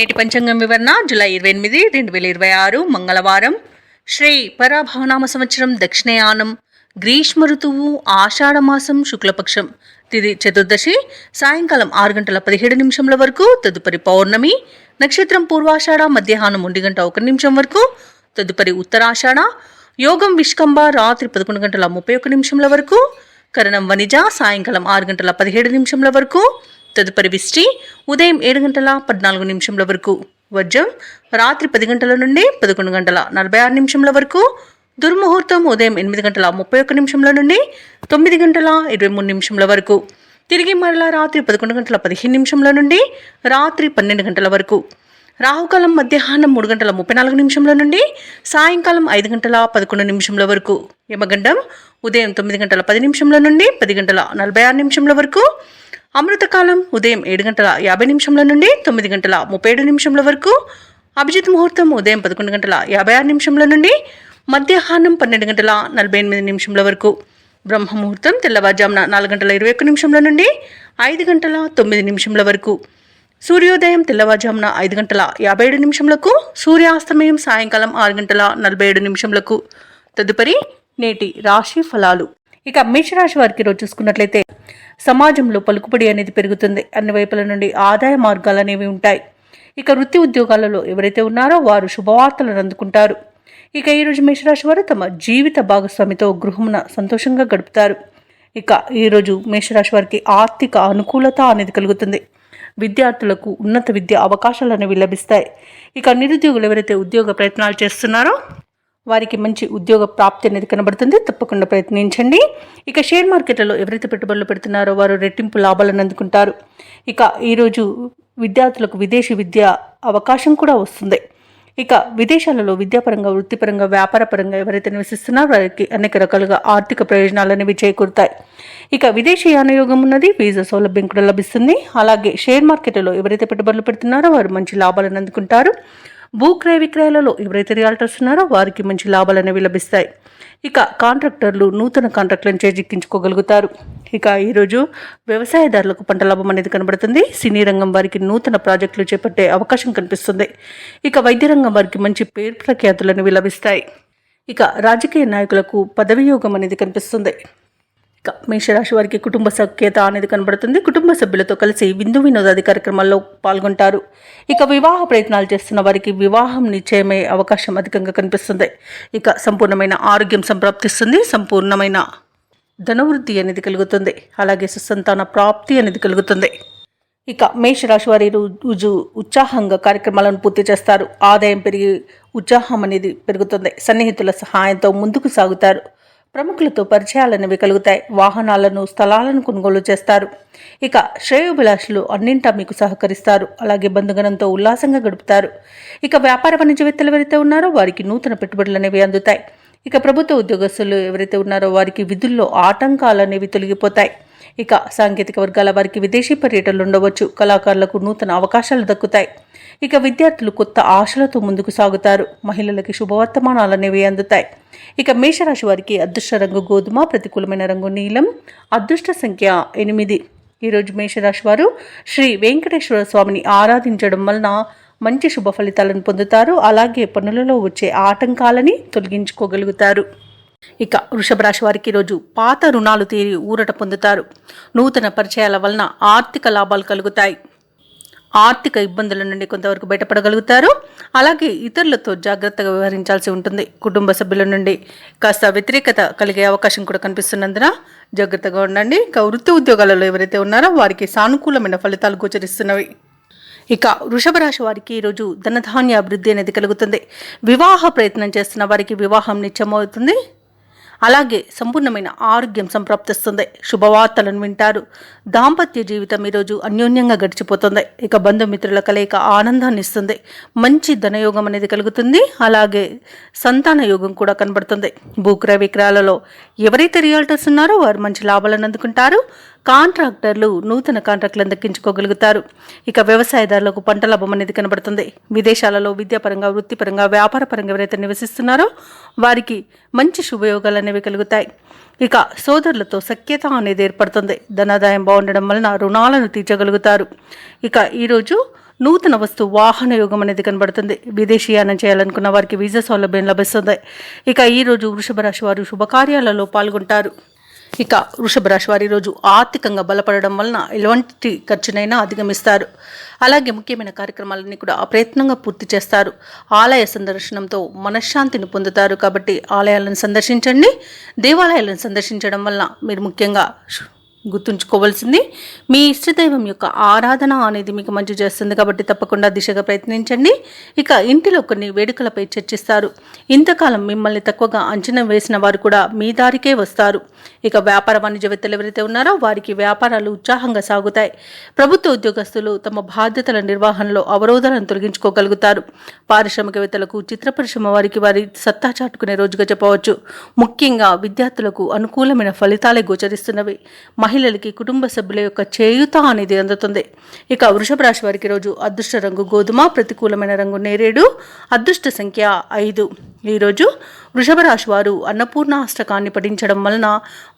నేటి పంచాంగం వివరణ జూలై 28, 2026 మంగళవారం. శ్రీ పరాభవనామ సంవత్సరం దక్షిణయానం, గ్రీష్మ ఋతువు, ఆషాఢమాసం, శుక్లపక్షం, తిది చతుర్దశి, సాయంకాలం 6:17 వరకు, తదుపరి పౌర్ణమి, నక్షత్రం పూర్వాషాఢ, మధ్యాహ్నం 1:01 వరకు, తదుపరి ఉత్తరాషాఢ, యోగం విష్కంభ, రాత్రి 11:31 వరకు, కరణం వనిజ, సాయంకాలం 6:17 వరకు, తదుపరి విష్టి, ఉదయం 7:14 వరకు, వజ్రం రాత్రి 10 గంటల నుండి 11:46 వరకు, దుర్ముహూర్తం ఉదయం 8:31 నుండి 9:23 వరకు, తిరిగి మరలా రాత్రి 11:15 నుండి రాత్రి 12 గంటల వరకు, రాహుకాలం మధ్యాహ్నం 3:34 నుండి సాయంకాలం 5:11 వరకు, యమగండం ఉదయం 9:10 నుండి 10:46 వరకు, అమృతకాలం ఉదయం 7:50 నుండి 9:37 వరకు, అభిజిత్ ముహూర్తం ఉదయం 11:56 నుండి మధ్యాహ్నం 12:48 వరకు, బ్రహ్మ ముహూర్తం తెల్లవారుజామున 4:21 నుండి 5:09 వరకు, సూర్యోదయం తెల్లవారుజామున 5:57 సూర్యాస్తమయం సాయంకాలం 6:47 తదుపరి నేటి రాశి ఫలాలు. ఇక మేషరాశి వారికి రోజు చూసుకున్నట్లయితే సమాజంలో పలుకుబడి అనేది పెరుగుతుంది. అన్ని వైపుల నుండి ఆదాయ మార్గాలు అనేవి ఉంటాయి. ఇక వృత్తి ఉద్యోగాలలో ఎవరైతే ఉన్నారో వారు శుభవార్తలను అందుకుంటారు. ఇక ఈరోజు మేషరాశి వారు తమ జీవిత భాగస్వామితో గృహమున సంతోషంగా గడుపుతారు. ఇక ఈరోజు మేషరాశి వారికి ఆర్థిక అనుకూలత అనేది కలుగుతుంది. విద్యార్థులకు ఉన్నత విద్య అవకాశాలు అనేవి లభిస్తాయి. ఇక నిరుద్యోగులు ఎవరైతే ఉద్యోగ ప్రయత్నాలు చేస్తున్నారో వారికి మంచి ఉద్యోగ ప్రాప్తి అనేది కనబడుతుంది. తప్పకుండా ప్రయత్నించండి. ఇక షేర్ మార్కెట్లలో ఎవరైతే పెట్టుబడులు పెడుతున్నారో వారు రెట్టింపు లాభాలను అందుకుంటారు. ఇక ఈరోజు విద్యార్థులకు విదేశీ విద్య అవకాశం కూడా వస్తుంది. ఇక విదేశాలలో విద్యాపరంగా, వృత్తిపరంగా, వ్యాపారపరంగా ఎవరైతే నివసిస్తున్నారో వారికి అనేక రకాలుగా ఆర్థిక ప్రయోజనాలు అనేవి చేకూరుతాయి. ఇక విదేశీ యానయోగం ఉన్నది, వీసా సౌలభ్యం కూడా లభిస్తుంది. అలాగే షేర్ మార్కెట్లలో ఎవరైతే పెట్టుబడులు పెడుతున్నారో వారు మంచి లాభాలను అందుకుంటారు. భూక్రయ విక్రయాలలో ఎవరైతే రియాల్టర్స్ ఉన్నారో వారికి మంచి లాభాలు అనేవి లభిస్తాయి. ఇక కాంట్రాక్టర్లు నూతన కాంట్రాక్టులను చేజిక్కించుకోగలుగుతారు. ఇక ఈరోజు వ్యవసాయదారులకు పంట లాభం అనేది కనబడుతుంది. సినీ రంగం వారికి నూతన ప్రాజెక్టులు చేపట్టే అవకాశం కనిపిస్తుంది. ఇక వైద్య రంగం వారికి మంచి పేరు ప్రఖ్యాతులు అనేవి లభిస్తాయి. ఇక రాజకీయ నాయకులకు పదవి యోగం అనేది కనిపిస్తుంది. ఇక మేషరాశి వారికి కుటుంబ సఖ్యత అనేది కనబడుతుంది. కుటుంబ సభ్యులతో కలిసి విందు వినోదాది కార్యక్రమాల్లో పాల్గొంటారు. ఇక వివాహ ప్రయత్నాలు చేస్తున్న వారికి వివాహం నిశ్చయమయ్యే అవకాశం అధికంగా కనిపిస్తుంది. ఇక సంపూర్ణమైన ఆరోగ్యం సంప్రాప్తిస్తుంది. సంపూర్ణమైన ధనవృద్ధి అనేది కలుగుతుంది. అలాగే సుసంతాన ప్రాప్తి అనేది కలుగుతుంది. ఇక మేషరాశి వారి రోజు ఉత్సాహంగా కార్యక్రమాలను పూర్తి చేస్తారు. ఆదాయం పెరిగి ఉత్సాహం అనేది పెరుగుతుంది. సన్నిహితుల సహాయంతో ముందుకు సాగుతారు. ప్రముఖులతో పరిచయాలు అనేవి కలుగుతాయి. వాహనాలను, స్థలాలను కొనుగోలు చేస్తారు. ఇక శ్రేయోభిలాషులు అన్నింటా మీకు సహకరిస్తారు. అలాగే బంధుగణంతో ఉల్లాసంగా గడుపుతారు. ఇక వ్యాపార వాణిజ్యవేత్తలు ఎవరైతే ఉన్నారో వారికి నూతన పెట్టుబడులు అనేవి అందుతాయి. ఇక ప్రభుత్వ ఉద్యోగస్తులు ఎవరైతే ఉన్నారో వారికి విధుల్లో ఆటంకాలు అనేవి తొలగిపోతాయి. ఇక సాంకేతిక వర్గాల వారికి విదేశీ పర్యటనలు ఉండవచ్చు. కళాకారులకు నూతన అవకాశాలు దక్కుతాయి. ఇక విద్యార్థులు కొత్త ఆశలతో ముందుకు సాగుతారు. మహిళలకి శుభవర్తమానాలు అనేవి అందుతాయి. ఇక మేషరాశి వారికి అదృష్ట రంగు గోధుమ, ప్రతికూలమైన రంగు నీలం, అదృష్ట సంఖ్య 8. ఈరోజు మేషరాశి వారు శ్రీ వెంకటేశ్వర స్వామిని ఆరాధించడం వలన మంచి శుభ ఫలితాలను పొందుతారు. అలాగే పనులలో వచ్చే ఆటంకాలని తొలగించుకోగలుగుతారు. ఇక వృషభ రాశి వారికి ఈరోజు పాత రుణాలు తీరి ఊరట పొందుతారు. నూతన పరిచయాల వలన ఆర్థిక లాభాలు కలుగుతాయి. ఆర్థిక ఇబ్బందుల నుండి కొంతవరకు బయటపడగలుగుతారు. అలాగే ఇతరులతో జాగ్రత్తగా వ్యవహరించాల్సి ఉంటుంది. కుటుంబ సభ్యుల నుండి కాస్త వ్యతిరేకత కలిగే అవకాశం కూడా కనిపిస్తున్నందున జాగ్రత్తగా ఉండండి. ఇక వృత్తి ఉద్యోగాలలో ఎవరైతే ఉన్నారో వారికి సానుకూలమైన ఫలితాలు గోచరిస్తున్నవి. ఇక వృషభ రాశి వారికి ఈరోజు ధనధాన్య అభివృద్ధి అనేది కలుగుతుంది. వివాహ ప్రయత్నం చేస్తున్న వారికి వివాహం నిశ్చయమవుతుంది. అలాగే సంపూర్ణమైన ఆరోగ్యం సంప్రాప్తిస్తుంది. శుభవార్తలను వింటారు. దాంపత్య జీవితం ఈరోజు అన్యోన్యంగా గడిచిపోతుంది. ఇక బంధుమిత్రుల కలయిక ఆనందాన్ని ఇస్తుంది. మంచి ధనయోగం అనేది కలుగుతుంది. అలాగే సంతాన యోగం కూడా కనబడుతుంది. భూక్రయ విక్రయాలలో ఎవరైతే రియాల్టర్స్ ఉన్నారో వారు మంచి లాభాలను అందుకుంటారు. కాంట్రాక్టర్లు నూతన కాంట్రాక్టులను దక్కించుకోగలుగుతారు. ఇక వ్యవసాయదారులకు పంట లాభం అనేది కనబడుతుంది. విదేశాలలో విద్యాపరంగా, వృత్తిపరంగా, వ్యాపారపరంగా ఎవరైతే నివసిస్తున్నారో వారికి మంచి శుభయోగాలు అనేవి కలుగుతాయి. ఇక సోదరులతో సఖ్యత అనేది ఏర్పడుతుంది. ధనాదాయం బాగుండడం వలన రుణాలను తీర్చగలుగుతారు. ఇక ఈరోజు నూతన వస్తు వాహన యోగం అనేది కనబడుతుంది. విదేశీయానం చేయాలనుకున్న వారికి వీసా సౌలభ్యం లభిస్తుంది. ఇక ఈరోజు వృషభ రాశి వారు శుభకార్యాలలో పాల్గొంటారు. ఇక వృషభ రాశి వారి రోజు ఆర్థికంగా బలపడడం వలన ఎలాంటి ఖర్చునైనా అధిగమిస్తారు. అలాగే ముఖ్యమైన కార్యక్రమాలన్నీ కూడా ప్రయత్నంగా పూర్తి చేస్తారు. ఆలయ సందర్శనంతో మనశ్శాంతిని పొందుతారు. కాబట్టి ఆలయాలను సందర్శించండి. దేవాలయాలను సందర్శించడం వలన మీరు ముఖ్యంగా గుర్తుంచుకోవాల్సింది మీ ఇష్టదైవం యొక్క ఆరాధన అనేది మీకు మంచి చేస్తుంది. కాబట్టి తప్పకుండా దిశగా ప్రయత్నించండి. ఇక ఇంటిలో కొన్ని వేడుకలపై చర్చిస్తారు. ఇంతకాలం మిమ్మల్ని తక్కువగా అంచనా వేసిన వారు కూడా మీ దారికే వస్తారు. ఇక వ్యాపార వాణిజ్యవేత్తలు ఎవరైతే ఉన్నారో వారికి వ్యాపారాలు ఉత్సాహంగా సాగుతాయి. ప్రభుత్వ ఉద్యోగస్తులు తమ బాధ్యతల నిర్వహణలో అవరోధాలను తొలగించుకోగలుగుతారు. పారిశ్రామికవేత్తలకు చిత్ర పరిశ్రమ వారికి వారి సత్తా చాటుకునే రోజుగా చెప్పవచ్చు. ముఖ్యంగా విద్యార్థులకు అనుకూలమైన ఫలితాలే గోచరిస్తున్నవి. మహిళలకి కుటుంబ సభ్యుల యొక్క చేయూత అనేది అందుతుంది. ఇక వృషభ రాశి వారికి రోజు అదృష్ట రంగు గోధుమ, ప్రతికూలమైన రంగు నేరేడు, అదృష్ట సంఖ్య 5. ఈరోజు వృషభ రాశి వారు అన్నపూర్ణ అష్టకాన్ని పఠించడం వలన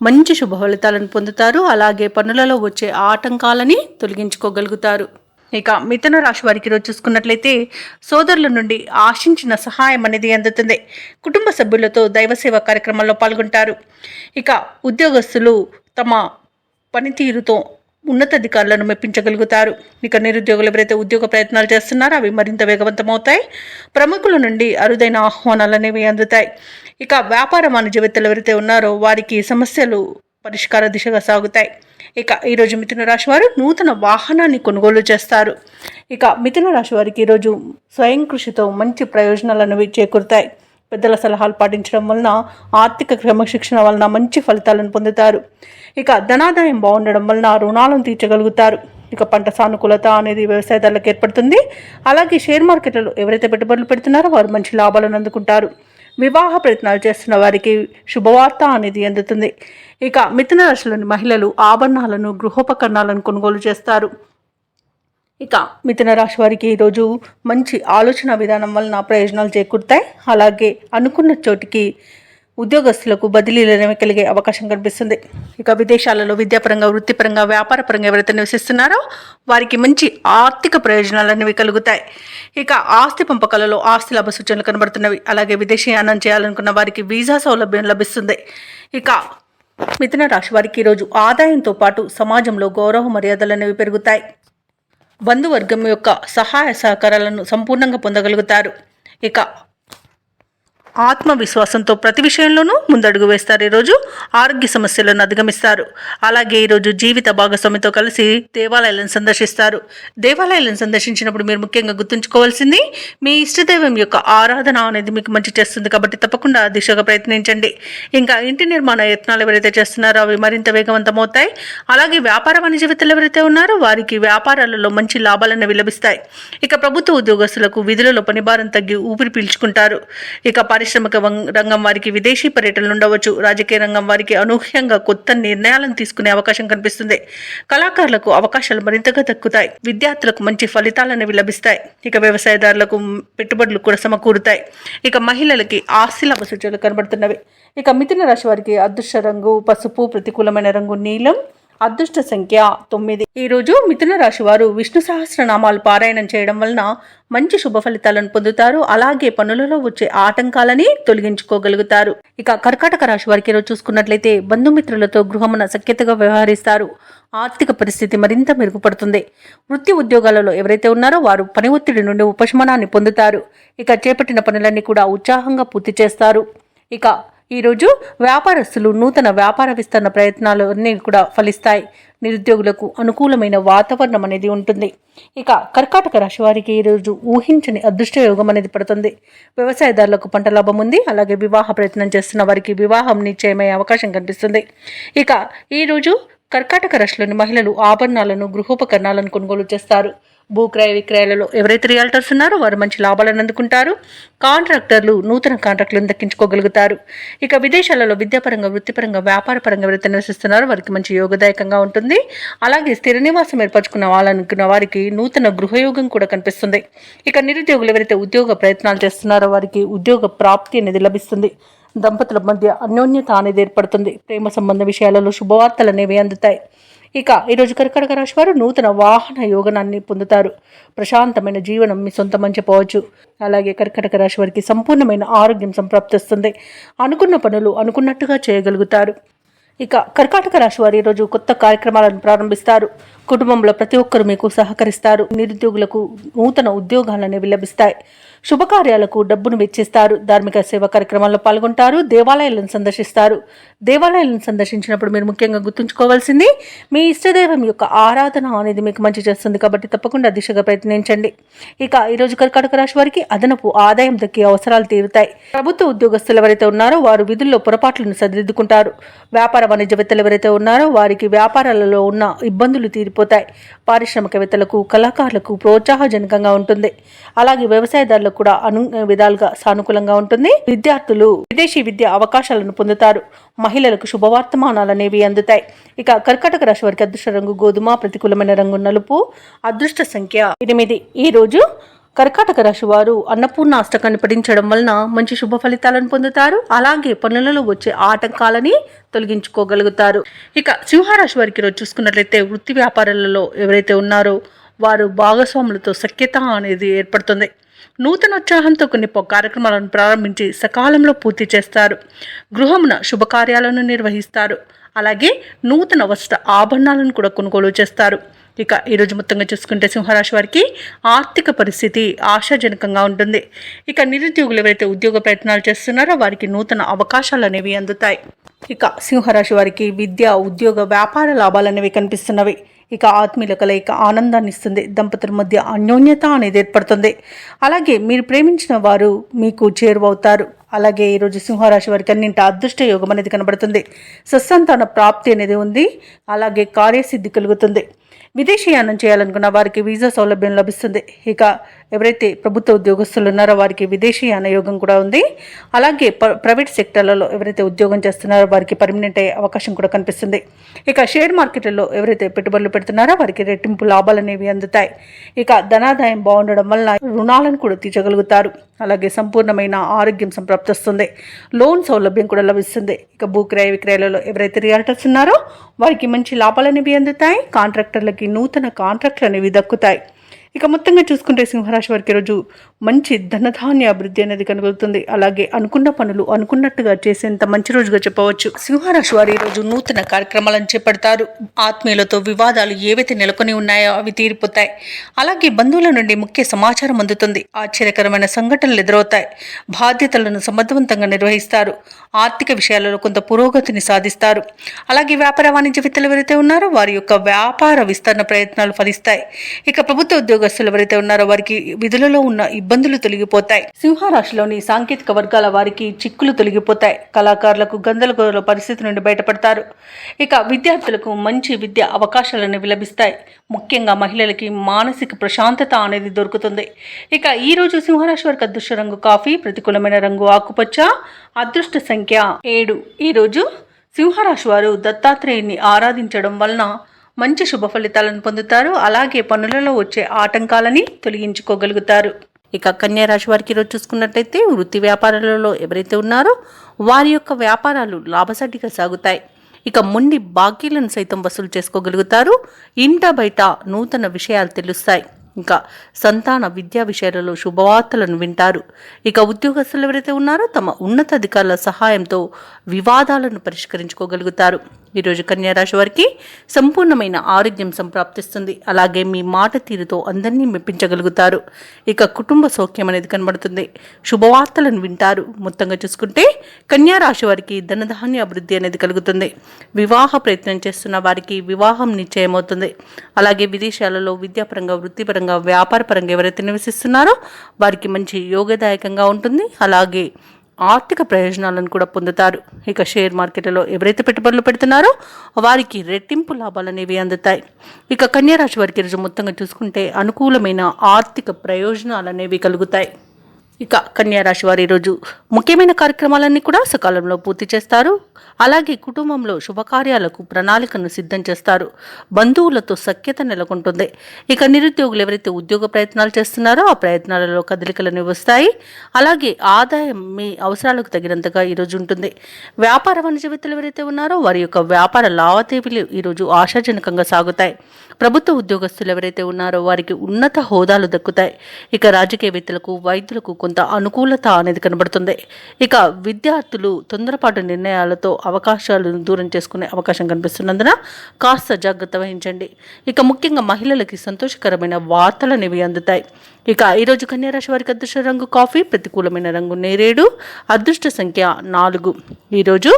మంచి శుభ ఫలితాలను పొందుతారు. అలాగే పనులలో వచ్చే ఆటంకాలని తొలగించుకోగలుగుతారు. ఇక మిథున రాశి వారికి రోజు చూసుకున్నట్లయితే సోదరుల నుండి ఆశించిన సహాయం అనేది అందుతుంది. కుటుంబ సభ్యులతో దైవసేవ కార్యక్రమాల్లో పాల్గొంటారు. ఇక ఉద్యోగస్తులు తమ పనితీరుతో ఉన్నతాధికారులను మెప్పించగలుగుతారు. ఇక నిరుద్యోగులు ఎవరైతే ఉద్యోగ ప్రయత్నాలు చేస్తున్నారో అవి మరింత వేగవంతమవుతాయి. ప్రముఖుల నుండి అరుదైన ఆహ్వానాలు అనేవి అందుతాయి. ఇక వ్యాపార వాణిజ్యవేత్తలు ఎవరైతే ఉన్నారో వారికి సమస్యలు పరిష్కార దిశగా సాగుతాయి. ఇక ఈరోజు మిథున రాశి వారు నూతన వాహనాన్ని కొనుగోలు చేస్తారు. ఇక మిథున రాశి వారికి ఈరోజు స్వయం కృషితో మంచి ప్రయోజనాలు అనేవి చేకూరుతాయి. పెద్దల సలహాలు పాటించడం వలన ఆర్థిక క్రమశిక్షణ వలన మంచి ఫలితాలను పొందుతారు. ఇక ధనాదాయం బాగుండడం వలన రుణాలను తీర్చగలుగుతారు. ఇక పంట సానుకూలత అనేది వ్యవసాయదారులకు ఏర్పడుతుంది. అలాగే షేర్ మార్కెట్లలో ఎవరైతే పెట్టుబడులు పెడుతున్నారో వారు మంచి లాభాలను అందుకుంటారు. వివాహ ప్రయత్నాలు చేస్తున్న వారికి శుభవార్త అనేది అందుతుంది. ఇక మిథున రాశిలోని మహిళలు ఆభరణాలను, గృహోపకరణాలను కొనుగోలు చేస్తారు. ఇక మిథున రాశి వారికి ఈరోజు మంచి ఆలోచన విధానం వలన ప్రయోజనాలు చేకూరుతాయి. అలాగే అనుకున్న చోటికి ఉద్యోగస్తులకు బదిలీలు అనేవి కలిగే అవకాశం కనిపిస్తుంది. ఇక విదేశాలలో విద్యాపరంగా, వృత్తిపరంగా, వ్యాపారపరంగా ఎవరైతే నివసిస్తున్నారో వారికి మంచి ఆర్థిక ప్రయోజనాలు అనేవి కలుగుతాయి. ఇక ఆస్తి పంపకాలలో ఆస్తి లాభ సూచనలు కనబడుతున్నవి. అలాగే విదేశీయానం చేయాలనుకున్న వారికి వీసా సౌలభ్యం లభిస్తుంది. ఇక మిథున రాశి వారికి ఈరోజు ఆదాయంతో పాటు సమాజంలో గౌరవ మర్యాదలు అనేవి పెరుగుతాయి. బంధువర్గం యొక్క సహాయ సహకారాలను సంపూర్ణంగా పొందగలుగుతారు. ఇక ఆత్మవిశ్వాసంతో ప్రతి విషయంలోనూ ముందడుగు వేస్తారు. ఈరోజు ఆరోగ్య సమస్యలను అధిగమిస్తారు. అలాగే ఈరోజు జీవిత భాగస్వామితో కలిసి దేవాలయాలను సందర్శిస్తారు. దేవాలయాలను సందర్శించినప్పుడు మీరు ముఖ్యంగా గుర్తుంచుకోవాల్సింది మీ ఇష్టదైవం యొక్క ఆరాధన అనేది మీకు మంచి చేస్తుంది. కాబట్టి తప్పకుండా దిశగా ప్రయత్నించండి. ఇంకా ఇంటి నిర్మాణ యత్నాలు ఎవరైతే చేస్తున్నారో అవి మరింత వేగవంతమవుతాయి. అలాగే వ్యాపార వాణిజ్యవేత్తలు ఎవరైతే ఉన్నారో వారికి వ్యాపారాలలో మంచి లాభాలను లభిస్తాయి. ఇక ప్రభుత్వ ఉద్యోగస్తులకు విధులలో పనిభారం తగ్గి ఊపిరి పీల్చుకుంటారు. ఇక పారిశ్రామిక రంగం వారికి విదేశీ పర్యటనలు ఉండవచ్చు. రాజకీయ రంగం వారికి అనూహ్యంగా కొత్త నిర్ణయాలను తీసుకునే అవకాశం కనిపిస్తుంది. కళాకారులకు అవకాశాలు మరింతగా దక్కుతాయి. విద్యార్థులకు మంచి ఫలితాలనేవి లభిస్తాయి. ఇక వ్యవసాయదారులకు పెట్టుబడులు కూడా సమకూరుతాయి. ఇక మహిళలకి ఆస్తి లాభ సూచనలు కనబడుతున్నవి. ఇక మిథున రాశి వారికి అదృష్ట రంగు పసుపు, ప్రతికూలమైన రంగు నీలం, అదృష్ట సంఖ్య 9. ఈరోజు మిథున రాశి వారు విష్ణు సహస్రనామాలు పారాయణం చేయడం వలన మంచి శుభ ఫలితాలను పొందుతారు. అలాగే పనులలో వచ్చే ఆటంకాలని తొలగించుకోగలుగుతారు. ఇక కర్కాటక రాశి వారికి ఈరోజు చూసుకున్నట్లయితే బంధుమిత్రులతో గృహమున సఖ్యతగా వ్యవహరిస్తారు. ఆర్థిక పరిస్థితి మరింత మెరుగుపడుతుంది. వృత్తి ఉద్యోగాలలో ఎవరైతే ఉన్నారో వారు పని ఒత్తిడి నుండి ఉపశమనాన్ని పొందుతారు. ఇక చేపట్టిన పనులన్నీ కూడా ఉత్సాహంగా పూర్తి చేస్తారు. ఇక ఈరోజు వ్యాపారస్తులు నూతన వ్యాపార విస్తరణ ప్రయత్నాలు అన్నీ కూడా ఫలిస్తాయి. నిరుద్యోగులకు అనుకూలమైన వాతావరణం అనేది ఉంటుంది. ఇక కర్కాటక రాశి వారికి ఈరోజు ఊహించని అదృష్ట యోగం అనేది పడుతుంది. వ్యవసాయదారులకు పంట లాభం ఉంది. అలాగే వివాహ ప్రయత్నం చేస్తున్న వారికి వివాహం నిశ్చయమయ్యే అవకాశం కనిపిస్తుంది. ఇక ఈరోజు కర్కాటక రాశిలోని మహిళలు ఆభరణాలను, గృహోపకరణాలను కొనుగోలు చేస్తారు. భూక్రయ విక్రయాలలో ఎవరైతే రియల్టర్స్ ఉన్నారో వారు మంచి లాభాలను అందుకుంటారు. కాంట్రాక్టర్లు నూతన కాంట్రాక్టులను దక్కించుకోగలుగుతారు. ఇక విదేశాలలో విద్యాపరంగా, వృత్తిపరంగా, వ్యాపారపరంగా ఎవరైతే నివసిస్తున్నారో వారికి మంచి యోగదాయకంగా ఉంటుంది. అలాగే స్థిర నివాసం ఏర్పరచుకున్న వాళ్ళనుకున్న వారికి నూతన గృహయోగం కూడా కనిపిస్తుంది. ఇక నిరుద్యోగులు ఎవరైతే ఉద్యోగ ప్రయత్నాలు చేస్తున్నారో వారికి ఉద్యోగ ప్రాప్తి అనేది లభిస్తుంది. దంపతుల మధ్య అన్యోన్యత అనేది ఏర్పడుతుంది. ప్రేమ సంబంధ విషయాలలో శుభవార్తలు అనేవి అందుతాయి. ఇక ఈరోజు కర్కాటక రాశి వారు నూతన వాహన యోగనాన్ని పొందుతారు. ప్రశాంతమైన జీవనం మీ సొంతమని చెప్పవచ్చు. అలాగే కర్కాటక రాశి వారికి సంపూర్ణమైన ఆరోగ్యం సంప్రాప్తిస్తుంది. అనుకున్న పనులు అనుకున్నట్టుగా చేయగలుగుతారు. ఇక కర్కాటక రాశి వారు ఈరోజు కొత్త కార్యక్రమాలను ప్రారంభిస్తారు. కుటుంబంలో ప్రతి ఒక్కరు మీకు సహకరిస్తారు. నిరుద్యోగులకు నూతన ఉద్యోగాలు అనేవి లభిస్తాయి. శుభకార్యాలకు డబ్బును వెచ్చిస్తారు. ధార్మిక సేవా కార్యక్రమాల్లో పాల్గొంటారు. దేవాలయాలను సందర్శిస్తారు. దేవాలయాలను సందర్శించినప్పుడు మీరు ముఖ్యంగా గుర్తుంచుకోవాల్సింది మీ ఇష్టదైవం యొక్క ఆరాధన అనేది మీకు మంచి చేస్తుంది. కాబట్టి తప్పకుండా దిశగా ప్రయత్నించండి. ఇక ఈరోజు కర్కాటక రాశి వారికి అదనపు ఆదాయం దక్కే అవసరాలు తీరుతాయి. ప్రభుత్వ ఉద్యోగస్తులు ఎవరైతే ఉన్నారో వారు విధుల్లో పొరపాట్లను సరిదిద్దుకుంటారు. వ్యాపార వాణిజ్యవేత్తలు ఎవరైతే ఉన్నారో వారికి వ్యాపారాలలో ఉన్న ఇబ్బందులు తీరిపోతాయి. పారిశ్రామికవేత్తలకు కళాకారులకు ప్రోత్సాహజనకంగా ఉంటుంది. అలాగే వ్యవసాయదారులకు కూడా విధాలుగా సానుకూలంగా ఉంటుంది. విద్యార్థులు విదేశీ విద్య అవకాశాలను పొందుతారు. మహిళలకు శుభవర్తమానాలు అనేవి అందుతాయి. ఇక కర్కాటక రాశి వారికి అదృష్ట రంగు గోధుమ, ప్రతికూలమైన రంగు నలుపు, అదృష్ట సంఖ్య 8. ఈ రోజు కర్కాటక రాశి వారు అన్నపూర్ణ అష్టకాన్ని పఠించడం వలన మంచి శుభ ఫలితాలను పొందుతారు. అలాగే పనులలో వచ్చే ఆటంకాలని తొలగించుకోగలుగుతారు. ఇక సింహరాశి వారికి రోజు చూసుకున్నట్లయితే వృత్తి వ్యాపారాలలో ఎవరైతే ఉన్నారో వారు భాగస్వాములతో సఖ్యత అనేది ఏర్పడుతుంది. నూతన ఉత్సాహంతో కొన్ని కార్యక్రమాలను ప్రారంభించి సకాలంలో పూర్తి చేస్తారు. గృహమున శుభకార్యాలను నిర్వహిస్తారు. అలాగే నూతన వస్త్ర ఆభరణాలను కూడా కొనుగోలు చేస్తారు. ఇక ఈరోజు మొత్తంగా చూసుకుంటే సింహరాశి వారికి ఆర్థిక పరిస్థితి ఆశాజనకంగా ఉంటుంది. ఇక నిరుద్యోగులు ఎవరైతే ఉద్యోగ ప్రయత్నాలు చేస్తున్నారో వారికి నూతన అవకాశాలు అనేవి అందుతాయి. ఇక సింహరాశి వారికి విద్య, ఉద్యోగ, వ్యాపార లాభాలు అనేవి కనిపిస్తున్నవి. ఇక ఆత్మీయుల కలయిక ఆనందాన్ని ఇస్తుంది. దంపతుల మధ్య అన్యోన్యత అనేది ఏర్పడుతుంది. అలాగే మీరు ప్రేమించిన వారు మీకు చేరువవుతారు. అలాగే ఈరోజు సింహరాశి వారికి అన్నింటి అదృష్ట యోగం అనేది కనబడుతుంది. సత్సంతాన ప్రాప్తి అనేది ఉంది. అలాగే కార్యసిద్ధి కలుగుతుంది. విదేశీయానం చేయాలనుకున్న వారికి వీసా సౌలభ్యం లభిస్తుంది. ఇక ఎవరైతే ప్రభుత్వ ఉద్యోగస్తులు ఉన్నారో వారికి విదేశీయాన యోగం కూడా ఉంది. అలాగే ప్రైవేట్ సెక్టర్లలో ఎవరైతే ఉద్యోగం చేస్తున్నారో వారికి పర్మనెంట్ అయ్యే అవకాశం కూడా కనిపిస్తుంది. ఇక షేర్ మార్కెట్లలో ఎవరైతే పెట్టుబడులు పెడుతున్నారో వారికి రెట్టింపు లాభాలు అనేవి అందుతాయి. ఇక ధనాదాయం బాగుండడం వల్ల రుణాలను కూడా తీర్చగలుగుతారు. అలాగే సంపూర్ణమైన ఆరోగ్యం సంప్రాప్తిస్తుంది. లోన్ సౌలభ్యం కూడా లభిస్తుంది. ఇక భూక్రయ విక్రయాలలో ఎవరైతే రియాల్టర్స్ ఉన్నారో వారికి మంచి లాభాలు అనేవి అందుతాయి. కాంట్రాక్టర్లకి నూతన కాంట్రాక్ట్లు అనేవి దక్కుతాయి. ఇక మొత్తంగా చూసుకుంటే సింహరాశి వారికి ఈరోజు మంచి ధనధాన్య అభివృద్ధి అనేది కనుగొలుతుంది. అలాగే అనుకున్న పనులు అనుకున్నట్టుగా చేసేంత మంచి రోజుగా చెప్పవచ్చు. సింహరాశి వారు ఈరోజు నూతన కార్యక్రమాలను చేపడతారు. ఆత్మీయులతో వివాదాలు ఏవైతే నెలకొని ఉన్నాయో అవి తీరిపోతాయి. అలాగే బంధువుల నుండి ముఖ్య సమాచారం అందుతుంది. ఆశ్చర్యకరమైన సంఘటనలు ఎదురవుతాయి. బాధ్యతలను సమర్థవంతంగా నిర్వహిస్తారు. ఆర్థిక విషయాలలో కొంత పురోగతిని సాధిస్తారు. అలాగే వ్యాపార వాణిజ్యవేత్తలు ఎవరైతే ఉన్నారో వారి యొక్క వ్యాపార విస్తరణ ప్రయత్నాలు ఫలిస్తాయి. ఇక ప్రభుత్వ ఉద్యోగస్తులు ఎవరైతే ఉన్నారో వారికి విధులలో ఉన్న ఇబ్బందులు తొలగిపోతాయి. సింహరాశిలోని సాంకేతిక వర్గాల వారికి చిక్కులు తొలగిపోతాయి. కళాకారులకు గందరగోళ పరిస్థితి నుండి బయటపడతారు. ఇక విద్యార్థులకు మంచి విద్య అవకాశాలు అనేవి లభిస్తాయి. ముఖ్యంగా మహిళలకి మానసిక ప్రశాంతత అనేది దొరుకుతుంది. ఇక ఈ రోజు సింహరాశి వారికి అదృష్ట రంగు కాఫీ, ప్రతికూలమైన రంగు ఆకుపచ్చ, అదృష్ట సంఖ్య 7. ఈ రోజు సింహరాశి వారు దత్తాత్రేయుని ఆరాధించడం వలన మంచి శుభ ఫలితాలను పొందుతారు. అలాగే పనులలో వచ్చే ఆటంకాలని తొలగించుకోగలుగుతారు. ఇక కన్యా రాశి వారికి ఈరోజు చూసుకున్నట్లయితే వృత్తి వ్యాపారాలలో ఎవరైతే ఉన్నారో వారి యొక్క వ్యాపారాలు లాభసాటిగా సాగుతాయి. ఇక మొండి బాకీలను సైతం వసూలు చేసుకోగలుగుతారు. ఇంట బయట నూతన విషయాలు తెలుస్తాయి. ఇంకా సంతాన విద్యా విషయాలలో శుభవార్తలను వింటారు. ఇక ఉద్యోగస్తులు ఎవరైతే ఉన్నారో తమ ఉన్నతాధికారుల సహాయంతో వివాదాలను పరిష్కరించుకోగలుగుతారు. ఈరోజు కన్యారాశి వారికి సంపూర్ణమైన ఆరోగ్యం సంప్రాప్తిస్తుంది. అలాగే మీ మాట తీరుతో అందరినీ మెప్పించగలుగుతారు. ఇక కుటుంబ సౌఖ్యం అనేది కనబడుతుంది. శుభవార్తలను వింటారు. మొత్తంగా చూసుకుంటే కన్యారాశి వారికి ధనధాన్య అభివృద్ధి అనేది కలుగుతుంది. వివాహ ప్రయత్నం చేస్తున్న వారికి వివాహం నిశ్చయమవుతుంది. అలాగే విదేశాలలో విద్యాపరంగా, వృత్తిపరంగా, వ్యాపారపరంగా ఎవరైతే నివసిస్తున్నారో వారికి మంచి యోగదాయకంగా ఉంటుంది. అలాగే ఆర్థిక ప్రయోజనాలను కూడా పొందుతారు. ఇక షేర్ మార్కెట్లో ఎవరైతే పెట్టుబడులు పెడుతున్నారో వారికి రెట్టింపు లాభాలు అనేవి అందుతాయి. ఇక కన్యారాశి వారికి రోజు మొత్తంగా చూసుకుంటే అనుకూలమైన ఆర్థిక ప్రయోజనాలు అనేవి కలుగుతాయి. ఇక కన్యా రాశి వారు ఈరోజు ముఖ్యమైన కార్యక్రమాలన్నీ కూడా సకాలంలో పూర్తి చేస్తారు. అలాగే కుటుంబంలో శుభకార్యాలకు ప్రణాళికను సిద్ధం చేస్తారు. బంధువులతో సఖ్యత నెలకొంటుంది. ఇక నిరుద్యోగులు ఎవరైతే ఉద్యోగ ప్రయత్నాలు చేస్తున్నారో ఆ ప్రయత్నాలలో కదలికలు వస్తాయి. అలాగే ఆదాయం మీ అవసరాలకు తగినంతగా ఈరోజు ఉంటుంది. వ్యాపార వాణిజ్యవేత్తలు ఎవరైతే ఉన్నారో వారి యొక్క వ్యాపార లావాదేవీలు ఈరోజు ఆశాజనకంగా సాగుతాయి. ప్రభుత్వ ఉద్యోగస్తులు ఎవరైతే ఉన్నారో వారికి ఉన్నత హోదాలు దక్కుతాయి. ఇక రాజకీయవేత్తలకు వైద్యులకు కొంత అనుకూలత అనేది కనబడుతుంది. ఇక విద్యార్థులు తొందరపాటు నిర్ణయాలతో అవకాశాలను దూరం చేసుకునే అవకాశం కనిపిస్తున్నందున కాస్త జాగ్రత్త వహించండి. ఇక ముఖ్యంగా మహిళలకి సంతోషకరమైన వార్తలు అనేవి అందుతాయి. ఇక ఈరోజు కన్యారాశి వారికి అదృష్ట రంగు కాఫీ, ప్రతికూలమైన రంగు నేరేడు, అదృష్ట సంఖ్య 4. ఈరోజు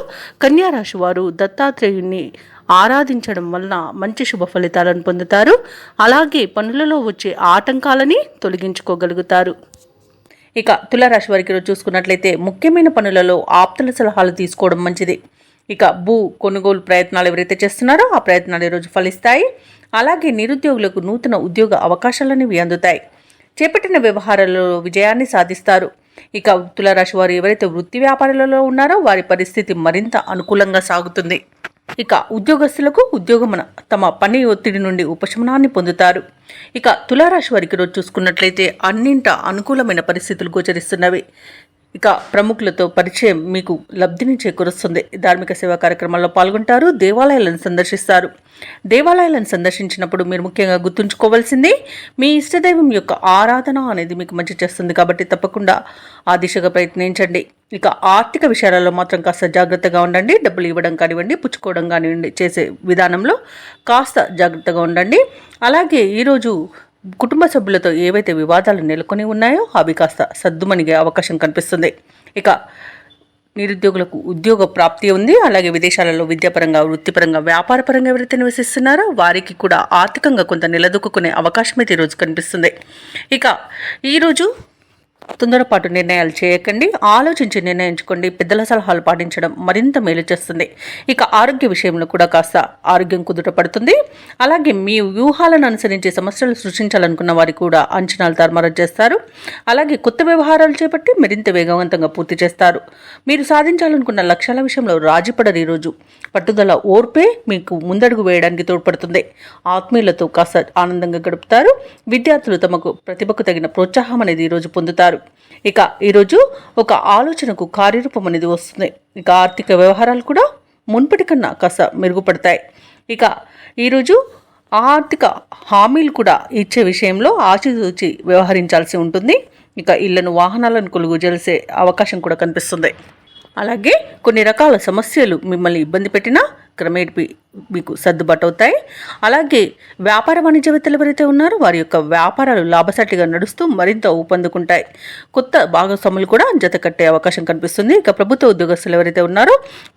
కన్యారాశి వారు దత్తాత్రేయుని ఆరాధించడం వలన మంచి శుభ ఫలితాలను పొందుతారు. అలాగే పనులలో వచ్చే ఆటంకాలని తొలగించుకోగలుగుతారు. ఇక తులారాశి వారికి ఈరోజు చూసుకున్నట్లయితే ముఖ్యమైన పనులలో ఆప్తుల సలహాలు తీసుకోవడం మంచిది. ఇక కొనుగోలు ప్రయత్నాలు ఎవరైతే చేస్తున్నారో ఆ ప్రయత్నాలు ఈరోజు ఫలిస్తాయి. అలాగే నిరుద్యోగులకు నూతన ఉద్యోగ అవకాశాలనేవి అందుతాయి. చేపట్టిన వ్యవహారాలలో విజయాన్ని సాధిస్తారు. ఇక తులారాశి వారు ఎవరైతే వృత్తి వ్యాపారాలలో ఉన్నారో వారి పరిస్థితి మరింత అనుకూలంగా సాగుతుంది. ఇక ఉద్యోగస్తులకు ఉద్యోగమున తమ పని ఒత్తిడి నుండి ఉపశమనాన్ని పొందుతారు. ఇక తులారాశి వారికి రోజు చూసుకున్నట్లయితే అన్నింట అనుకూలమైన పరిస్థితులు గోచరిస్తున్నవి. ఇక ప్రముఖులతో పరిచయం మీకు లబ్ధిని చేకూరుస్తుంది. ధార్మిక సేవా కార్యక్రమాల్లో పాల్గొంటారు. దేవాలయాలను సందర్శిస్తారు. దేవాలయాలను సందర్శించినప్పుడు మీరు ముఖ్యంగా గుర్తుంచుకోవాల్సింది మీ ఇష్టదైవం యొక్క ఆరాధన అనేది మీకు మంచి చేస్తుంది. కాబట్టి తప్పకుండా ఆ దిశగా ప్రయత్నించండి. ఇక ఆర్థిక విషయాలలో మాత్రం కాస్త జాగ్రత్తగా ఉండండి. డబ్బులు ఇవ్వడం కానివ్వండి, పుచ్చుకోవడం కానివ్వండి, చేసే విధానంలో కాస్త జాగ్రత్తగా ఉండండి. అలాగే ఈరోజు కుటుంబ సభ్యులతో ఏవైతే వివాదాలు నెలకొని ఉన్నాయో అవి కాస్త సద్దుమణిగే అవకాశం కనిపిస్తుంది. ఇక నిరుద్యోగులకు ఉద్యోగ ప్రాప్తి ఉంది. అలాగే విదేశాలలో విద్యాపరంగా, వృత్తిపరంగా, వ్యాపారపరంగా ఎవరైతే నివసిస్తున్నారో వారికి కూడా ఆర్థికంగా కొంత నిలదొక్కునే అవకాశం అయితే ఈరోజు కనిపిస్తుంది. ఇక ఈరోజు తొందరపాటు నిర్ణయాలు చేయకండి. ఆలోచించి నిర్ణయించుకోండి. పెద్దల సలహాలు పాటించడం మరింత మేలు చేస్తుంది. ఇక ఆరోగ్య విషయంలో కూడా కాస్త ఆరోగ్యం కుదుట పడుతుంది. అలాగే మీ వ్యూహాలను అనుసరించి సమస్యలు సృష్టించాలనుకున్న వారికి కూడా అంచనాలు తారుమారు చేస్తారు. అలాగే కొత్త వ్యవహారాలు చేపట్టి మరింత వేగవంతంగా పూర్తి చేస్తారు. మీరు సాధించాలనుకున్న లక్ష్యాల విషయంలో రాజీపడరు. ఈరోజు పట్టుదల, ఓర్పే మీకు ముందడుగు వేయడానికి తోడ్పడుతుంది. ఆత్మీయులతో కాస్త ఆనందంగా గడుపుతారు. విద్యార్థులు తమకు ప్రతిభకు తగిన ప్రోత్సాహం అనేది ఈరోజు పొందుతారు. ఇక ఈరోజు ఒక ఆలోచనకు కార్యరూపం అనేది వస్తుంది. ఇక ఆర్థిక వ్యవహారాలు కూడా మున్పటి కన్నా కాస్త మెరుగుపడతాయి. ఇక ఈరోజు ఆర్థిక హామీలు కూడా ఇచ్చే విషయంలో ఆచితూచి వ్యవహరించాల్సి ఉంటుంది. ఇక ఇళ్లను, వాహనాలను కొనుగోలు చేసే అవకాశం కూడా కనిపిస్తుంది. అలాగే కొన్ని రకాల సమస్యలు మిమ్మల్ని ఇబ్బంది పెట్టినా క్రమేపీ మీకు సర్దుబాటు అవుతాయి. అలాగే వ్యాపార వాణిజ్యవేత్తలు ఎవరైతే ఉన్నారో వారి యొక్క వ్యాపారాలు లాభసాటిగా నడుస్తూ మరింత ఊపందుకుంటాయి. కొత్త భాగస్వాములు కూడా జత కట్టే అవకాశం కనిపిస్తుంది. ఇక ప్రభుత్వ ఉద్యోగస్తులు ఎవరైతే ఉన్నారో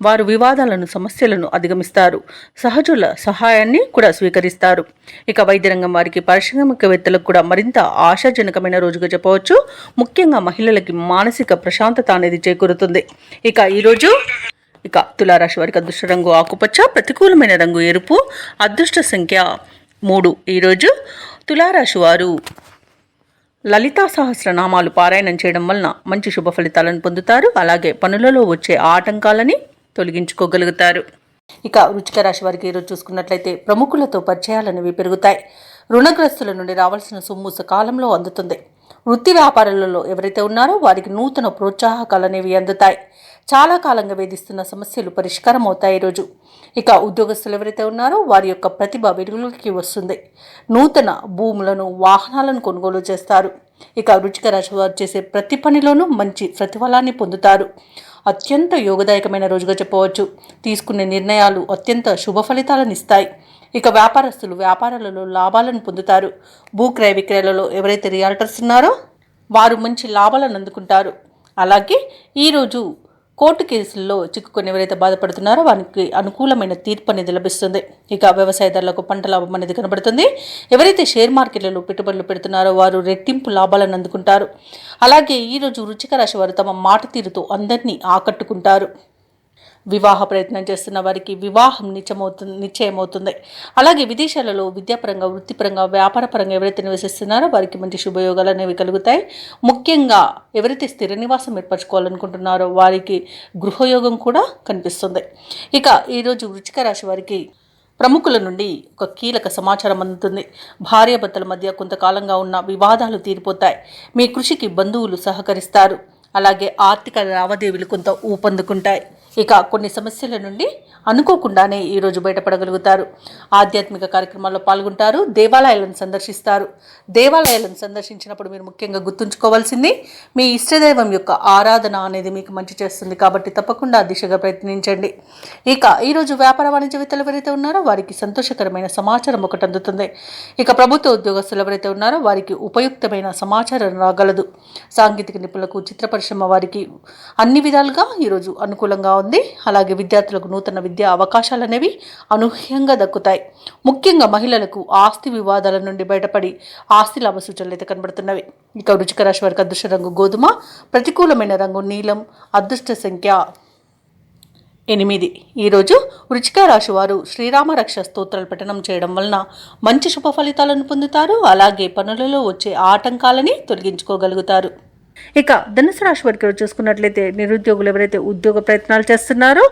వారు వివాదాలను, సమస్యలను అధిగమిస్తారు. సహజుల సహాయాన్ని కూడా స్వీకరిస్తారు. ఇక వైద్య రంగం వారికి, పారిశ్రామికవేత్తలకు కూడా మరింత ఆశాజనకమైన రోజుగా చెప్పవచ్చు. ముఖ్యంగా మహిళలకి మానసిక ప్రశాంతత అనేది చేకూరుతుంది. ఇక ఈరోజు తులారాశి వారికి అదృష్ట రంగు ఆకుపచ్చ, ప్రతికూలమైన రంగు ఎరుపు, అదృష్ట సంఖ్య 3. ఈరోజు తులారాశి వారు లలితా సహస్రనామాలు పారాయణం చేయడం వలన మంచి శుభ ఫలితాలను పొందుతారు. అలాగే పనులలో వచ్చే ఆటంకాలని తొలగించుకోగలుగుతారు. ఇక వృశ్చిక రాశి వారికి ఈరోజు చూసుకున్నట్లయితే ప్రముఖులతో పరిచయాలనేవి పెరుగుతాయి. రుణగ్రస్తుల నుండి రావాల్సిన సొమ్ము సకాలంలో అందుతుంది. వృత్తి వ్యాపారాలలో ఎవరైతే ఉన్నారో వారికి నూతన ప్రోత్సాహకాలు అనేవి అందుతాయి. చాలా కాలంగా వేధిస్తున్న సమస్యలు పరిష్కారం అవుతాయి ఈరోజు. ఇక ఉద్యోగస్తులు ఎవరైతే ఉన్నారో వారి యొక్క ప్రతిభ వెలుగులోకి వస్తుంది. నూతన భూములను, వాహనాలను కొనుగోలు చేస్తారు. ఇక వృశ్చిక రాశి వారు చేసే ప్రతి పనిలోనూ మంచి ప్రతిఫలాన్ని పొందుతారు. అత్యంత యోగదాయకమైన రోజుగా చెప్పవచ్చు. తీసుకునే నిర్ణయాలు అత్యంత శుభ ఫలితాలను ఇస్తాయి. ఇక వ్యాపారస్తులు వ్యాపారాలలో లాభాలను పొందుతారు. భూక్రయ విక్రయాలలో ఎవరైతే రియాల్టర్స్ ఉన్నారో వారు మంచి లాభాలను అందుకుంటారు. అలాగే ఈరోజు కోర్టు కేసుల్లో చిక్కుకొని ఎవరైతే బాధపడుతున్నారో వారికి అనుకూలమైన తీర్పు అనేది లభిస్తుంది. ఇక వ్యవసాయదారులకు పంట లాభం అనేది కనబడుతుంది. ఎవరైతే షేర్ మార్కెట్లలో పెట్టుబడులు పెడుతున్నారో వారు రెట్టింపు లాభాలను అందుకుంటారు. అలాగే ఈరోజు వృశ్చిక రాశి వారు తమ మాట తీరుతో అందరినీ ఆకట్టుకుంటారు. వివాహ ప్రయత్నం చేస్తున్న వారికి వివాహం నిశ్చయమవుతుంది. అలాగే విదేశాలలో విద్యాపరంగా, వృత్తిపరంగా, వ్యాపారపరంగా ఎవరైతే నివసిస్తున్నారో వారికి మంచి శుభయోగాలు అనేవి కలుగుతాయి. ముఖ్యంగా ఎవరైతే స్థిర నివాసం ఏర్పరచుకోవాలనుకుంటున్నారో వారికి గృహయోగం కూడా కనిపిస్తుంది. ఇక ఈరోజు వృశ్చిక రాశి వారికి ప్రముఖుల నుండి ఒక కీలక సమాచారం అందుతుంది. భార్యాభర్తల మధ్య కొంతకాలంగా ఉన్న వివాదాలు తీరిపోతాయి. మీ కృషికి బంధువులు సహకరిస్తారు. అలాగే ఆర్థిక లావాదేవీలు కొంత ఊపందుకుంటాయి. ఇక కొన్ని సమస్యల నుండి అనుకోకుండానే ఈరోజు బయటపడగలుగుతారు. ఆధ్యాత్మిక కార్యక్రమాల్లో పాల్గొంటారు. దేవాలయాలను సందర్శిస్తారు. దేవాలయాలను సందర్శించినప్పుడు మీరు ముఖ్యంగా గుర్తుంచుకోవాల్సింది మీ ఇష్టదైవం యొక్క ఆరాధన అనేది మీకు మంచి చేస్తుంది. కాబట్టి తప్పకుండా ఆ దిశగా ప్రయత్నించండి. ఇక ఈరోజు వ్యాపార వాణిజ్యవేత్తలు ఎవరైతే ఉన్నారో వారికి సంతోషకరమైన సమాచారం ఒకటి అందుతుంది. ఇక ప్రభుత్వ ఉద్యోగస్తులు ఎవరైతే ఉన్నారో వారికి ఉపయుక్తమైన సమాచారం రాగలదు. సాంకేతిక నిపుణులకు, చిత్ర పరిశ్రమ వారికి అన్ని విధాలుగా ఈరోజు అనుకూలంగా ఉంది. అలాగే విద్యార్థులకు నూతన విద్యా అవకాశాలు అనేవి అనూహ్యంగా దక్కుతాయి. ముఖ్యంగా మహిళలకు ఆస్తి వివాదాల నుండి బయటపడి ఆస్తి లాభ సూచనలు అయితే కనబడుతున్నవి. ఇక వృశ్చిక రాశి వారికి అదృష్ట రంగు గోధుమ, ప్రతికూలమైన రంగు నీలం, అదృష్ట సంఖ్య 8. ఈరోజు వృశ్చిక రాశి వారు శ్రీరామ రక్ష స్తోత్రాలు పఠనం చేయడం వలన మంచి శుభ ఫలితాలను పొందుతారు. అలాగే పనులలో వచ్చే ఆటంకాలని తొలగించుకోగలుగుతారు. ఇక ధనుసు రాశి వారికి చూసుకున్నట్లయితే నిరుద్యోగులు ఎవరైతే ఉద్యోగ ప్రయత్నాలు చేస్తున్నారో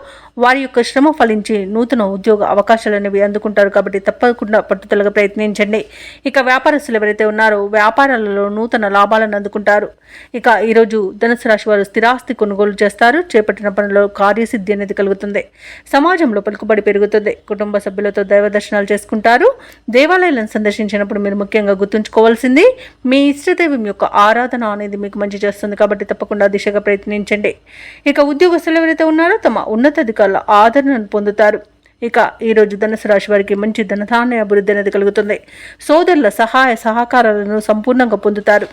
వారి యొక్క శ్రమ ఫలించి నూతన ఉద్యోగ అవకాశాలు అనేవి అందుకుంటారు. కాబట్టి తప్పకుండా పట్టుదలగా ప్రయత్నించండి. ఇక వ్యాపారస్తులు ఎవరైతే ఉన్నారో వ్యాపారాలలో నూతన లాభాలను అందుకుంటారు. ఇక ఈరోజు ధనుసు రాశి వారు స్థిరాస్తి కొనుగోలు చేస్తారు. చేపట్టిన పనుల్లో కార్యసిద్ధి అనేది కలుగుతుంది. సమాజంలో పలుకుబడి పెరుగుతుంది. కుటుంబ సభ్యులతో దైవ దర్శనాలు చేసుకుంటారు. దేవాలయాలను సందర్శించినప్పుడు మీరు ముఖ్యంగా గుర్తుంచుకోవాల్సింది మీ ఇష్టదైవం యొక్క ఆరాధన అనేది మీకు మంచి చేస్తుంది. కాబట్టి తప్పకుండా దిశగా ప్రయత్నించండి. ఇక ఉద్యోగస్తులు ఎవరైతే ఉన్నారో తమ ఉన్నతాధికారుల ఆదరణను పొందుతారు. ఇక ఈరోజు ధనుసు రాశి వారికి మంచి ధనధాన్య అభివృద్ధి అనేది కలుగుతుంది. సోదరుల సహాయ సహకారాలను సంపూర్ణంగా పొందుతారు.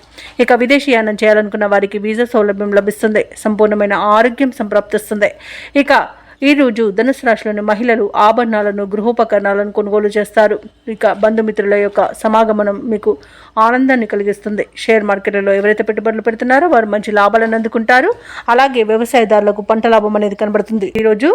ఇక విదేశీయానం చేయాలనుకున్న వారికి వీసా సౌలభ్యం లభిస్తుంది. సంపూర్ణమైన ఆరోగ్యం సంప్రాప్తిస్తుంది. ఇక ఈరోజు ధనుసు రాశిలోని మహిళలు ఆభరణాలను, గృహోపకరణాలను కొనుగోలు చేస్తారు. ఇక బంధుమిత్రుల యొక్క సమాగమనం మీకు ఆనందాన్ని కలిగిస్తుంది. షేర్ మార్కెట్లలో ఎవరైతే పెట్టుబడులు పెడుతున్నారో వారు మంచి లాభాలను అందుకుంటారు. అలాగే వ్యవసాయదారులకు పంట లాభం అనేది కనబడుతుంది. ఈరోజు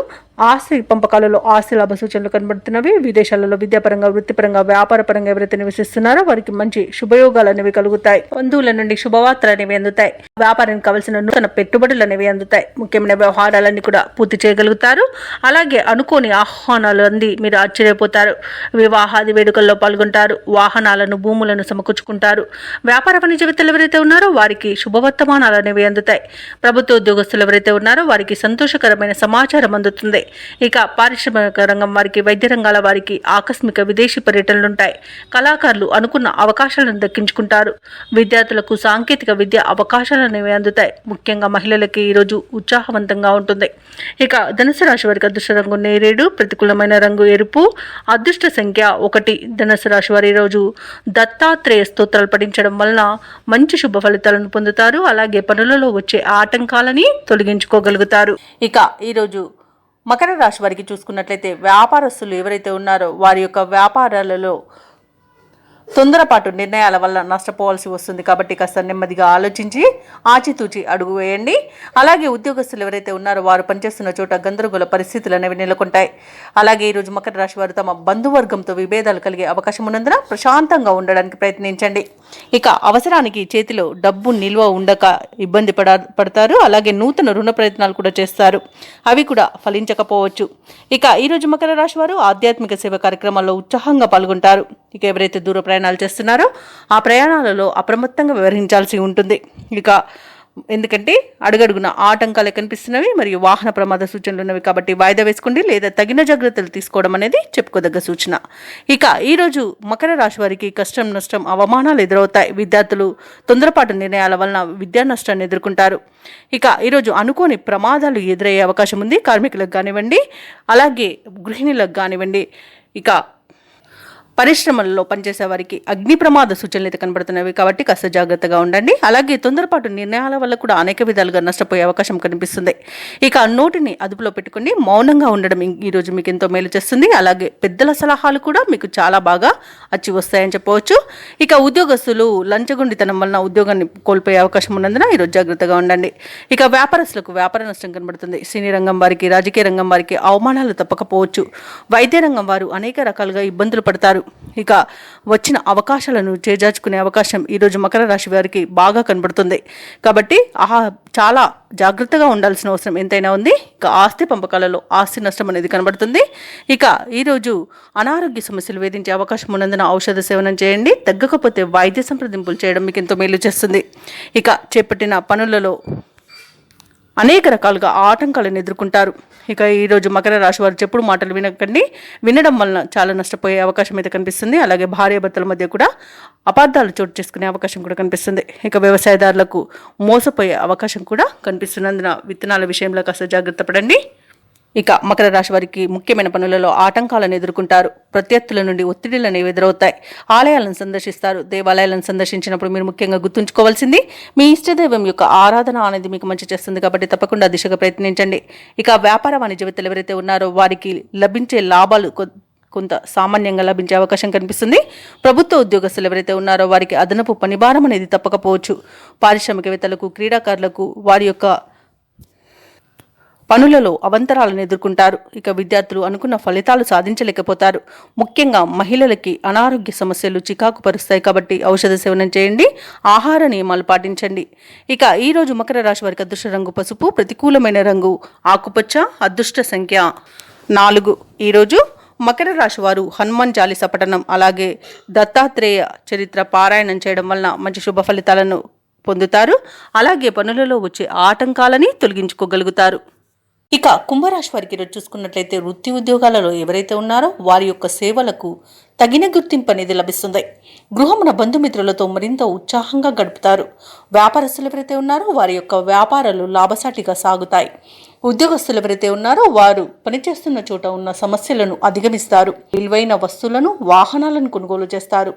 ఆస్తి పంపకాలలో ఆస్తి లాభ సూచనలు కనబడుతున్నవి. విదేశాలలో విద్యాపరంగా, వృత్తిపరంగా, వ్యాపారపరంగా ఎవరైతే నివసిస్తున్నారో వారికి మంచి శుభయోగాలు అనేవి కలుగుతాయి. బంధువుల నుండి శుభవార్తలు అనేవి అందుతాయి. వ్యాపారానికి కావలసిన నూతన పెట్టుబడులు అనేవి అందుతాయి. ముఖ్యమైన వ్యవహారాలన్నీ కూడా పూర్తి చేయగలుగుతారు. అలాగే అనుకోని ఆహ్వానాలు అంది మీరు ఆశ్చర్యపోతారు. వివాహాది వేడుకల్లో పాల్గొంటారు. వాహనాలను, భూములను సమకూర్చుకుంటారు. వ్యాపార వాణిజ్యవేత్తలు ఎవరైతే ఉన్నారో వారికి శుభవర్తమానాలు అనేవి అందుతాయి. ప్రభుత్వ ఉద్యోగస్తులు ఎవరైతే ఉన్నారో వారికి సంతోషకరమైన సమాచారం అందుతుంది. ఇక పారిశ్రామిక రంగం వారికి, వైద్య రంగాల వారికి ఆకస్మిక విదేశీ పర్యటనలుంటాయి. కళాకారులు అనుకున్న అవకాశాలను దక్కించుకుంటారు. విద్యార్థులకు సాంకేతిక విద్య అవకాశాలు అనేవి అందుతాయి. ముఖ్యంగా మహిళలకి ఈరోజు ఉత్సాహవంతంగా ఉంటుంది. ఇక ధనుసు రాశి వారికి అదృష్ట రంగు నేరేడు, ప్రతికూలమైన రంగు ఎరుపు, అదృష్ట సంఖ్య 1. ధనుసు రాశి వారి రోజు దత్తాత్రేయ స్తోత్రాలు పఠించడం వలన మంచి శుభ ఫలితాలను పొందుతారు. అలాగే పనులలో వచ్చే ఆటంకాలని తొలగించుకోగలుగుతారు. ఇక ఈరోజు మకర రాశి వారికి చూసుకున్నట్లయితే వ్యాపారస్తులు ఎవరైతే ఉన్నారో వారి యొక్క వ్యాపారాలలో తొందరపాటు నిర్ణయాల వల్ల నష్టపోవాల్సి వస్తుంది. కాబట్టి కాస్త నెమ్మదిగా ఆలోచించి ఆచితూచి అడుగు వేయండి. అలాగే ఉద్యోగస్తులు ఎవరైతే ఉన్నారో వారు పనిచేస్తున్న చోట గందరగోళ పరిస్థితులు అనేవి నెలకొంటాయి. అలాగే ఈరోజు మకర రాశి వారు తమ బంధువర్గంతో విభేదాలు కలిగే అవకాశం ఉన్నందున ప్రశాంతంగా ఉండడానికి ప్రయత్నించండి. ఇక అవసరానికి చేతిలో డబ్బు నిల్వ ఉండక ఇబ్బంది పడతారు. అలాగే నూతన రుణ ప్రయత్నాలు కూడా చేస్తారు. అవి కూడా ఫలించకపోవచ్చు. ఇక ఈరోజు మకర రాశి వారు ఆధ్యాత్మిక సేవ కార్యక్రమాల్లో ఉత్సాహంగా పాల్గొంటారు. ఇక ఎవరైతే దూర ప్రయాణాలు చేస్తున్నారో ఆ ప్రయాణాలలో అప్రమత్తంగా వ్యవహరించాల్సి ఉంటుంది. ఇక ఎందుకంటే అడుగడుగున ఆటంకాలు కనిపిస్తున్నవి మరియు వాహన ప్రమాద సూచనలు ఉన్నవి. కాబట్టి వాయిదా వేసుకోండి లేదా తగిన జాగ్రత్తలు తీసుకోవడం అనేది చెప్పుకోదగ్గ సూచన. ఇక ఈరోజు మకర రాశి వారికి కష్టం, నష్టం, అవమానాలు ఎదురవుతాయి. విద్యార్థులు తొందరపాటు నిర్ణయాల వలన విద్యా నష్టాన్ని ఎదుర్కొంటారు. ఇక ఈరోజు అనుకోని ప్రమాదాలు ఎదురయ్యే అవకాశం ఉంది. కార్మికులకు కానివ్వండి, అలాగే గృహిణులకు కానివ్వండి. ఇక పరిశ్రమల్లో పనిచేసే వారికి అగ్ని ప్రమాద సూచనలు అయితే కనబడుతున్నవి కాబట్టి కాస్త జాగ్రత్తగా ఉండండి. అలాగే తొందరపాటు నిర్ణయాల వల్ల కూడా అనేక విధాలుగా నష్టపోయే అవకాశం కనిపిస్తుంది. ఇక నోటిని అదుపులో పెట్టుకుని మౌనంగా ఉండడం ఈరోజు మీకు ఎంతో మేలు చేస్తుంది. అలాగే పెద్దల సలహాలు కూడా మీకు చాలా బాగా అచ్చి వస్తాయని చెప్పవచ్చు. ఇక ఉద్యోగస్తులు లంచగొండితనం వలన ఉద్యోగాన్ని కోల్పోయే అవకాశం ఉన్నందున ఈరోజు జాగ్రత్తగా ఉండండి. ఇక వ్యాపారస్తులకు వ్యాపార నష్టం కనబడుతుంది. సినీ రంగం వారికి, రాజకీయ రంగం వారికి అవమానాలు తప్పకపోవచ్చు. వైద్య రంగం వారు అనేక రకాలుగా ఇబ్బందులు పడతారు. ఇక వచ్చిన అవకాశాలను చేజార్చుకునే అవకాశం ఈరోజు మకర రాశి వారికి బాగా కనబడుతుంది. కాబట్టి చాలా జాగ్రత్తగా ఉండాల్సిన అవసరం ఎంతైనా ఉంది. ఇక ఆస్తి పంపకాలలో ఆస్తి నష్టం అనేది కనబడుతుంది. ఇక ఈరోజు అనారోగ్య సమస్యలు వేధించే అవకాశం ఉన్నందున ఔషధ సేవనం చేయండి. తగ్గకపోతే వైద్య సంప్రదింపులు చేయడం మీకు ఎంతో మేలు చేస్తుంది. ఇక చేపట్టిన పనులలో అనేక రకాలుగా ఆటంకాలను ఎదుర్కొంటారు. ఇక ఈరోజు మకర రాశి వారు చెప్పుడు మాటలు వినకండి. వినడం వలన చాలా నష్టపోయే అవకాశం అయితే కనిపిస్తుంది. అలాగే భార్యాభర్తల మధ్య కూడా అపార్థాలు చోటు చేసుకునే అవకాశం కూడా కనిపిస్తుంది. ఇక వ్యవసాయదారులకు మోసపోయే అవకాశం కూడా కనిపిస్తున్నందున విత్తనాల విషయంలో కాస్త జాగ్రత్త పడండి. ఇక మకర రాశి వారికి ముఖ్యమైన పనులలో ఆటంకాలను ఎదుర్కొంటారు. ప్రత్యర్థుల నుండి ఒత్తిడిలు అనేవి ఎదురవుతాయి. ఆలయాలను సందర్శిస్తారు. దేవాలయాలను సందర్శించినప్పుడు మీరు ముఖ్యంగా గుర్తుంచుకోవాల్సింది మీ ఇష్టదైవం యొక్క ఆరాధన అనేది మీకు మంచి చేస్తుంది. కాబట్టి తప్పకుండా దిశగా ప్రయత్నించండి. ఇక వ్యాపార వాణిజ్యవేత్తలు ఎవరైతే ఉన్నారో వారికి లభించే లాభాలు కొంత సామాన్యంగా లభించే అవకాశం కనిపిస్తుంది. ప్రభుత్వ ఉద్యోగస్తులు ఎవరైతే ఉన్నారో వారికి అదనపు పనిభారం అనేది తప్పకపోవచ్చు. పారిశ్రామికవేత్తలకు, క్రీడాకారులకు వారి యొక్క పనులలో అవంతరాలను ఎదుర్కొంటారు. ఇక విద్యార్థులు అనుకున్న ఫలితాలు సాధించలేకపోతారు. ముఖ్యంగా మహిళలకి అనారోగ్య సమస్యలు చికాకు పరుస్తాయి. కాబట్టి ఔషధ సేవనం చేయండి. ఆహార నియమాలు పాటించండి. ఇక ఈరోజు మకర రాశి వారికి అదృష్ట రంగు పసుపు, ప్రతికూలమైన రంగు ఆకుపచ్చ, అదృష్ట సంఖ్య 4. ఈరోజు మకర రాశి వారు హనుమాన్ చాలీస పఠనం, అలాగే దత్తాత్రేయ చరిత్ర పారాయణం చేయడం వలన మంచి శుభ ఫలితాలను పొందుతారు. అలాగే పనులలో వచ్చే ఆటంకాలని తొలగించుకోగలుగుతారు. ఇక కుంభరాశి వారికి ఈరోజు చూసుకున్నట్లయితే వృత్తి ఉద్యోగాలలో ఎవరైతే ఉన్నారో వారి యొక్క సేవలకు తగిన గుర్తింపు అనేది లభిస్తుంది. గృహమున బంధుమిత్రులతో మరింత ఉత్సాహంగా గడుపుతారు. వ్యాపారస్తులు ఎవరైతే ఉన్నారో వారి యొక్క వ్యాపారాలు లాభసాటిగా సాగుతాయి. ఉద్యోగస్తులు ఎవరైతే ఉన్నారో వారు పనిచేస్తున్న చోట ఉన్న సమస్యలను అధిగమిస్తారు. విలువైన వస్తువులను, వాహనాలను కొనుగోలు చేస్తారు.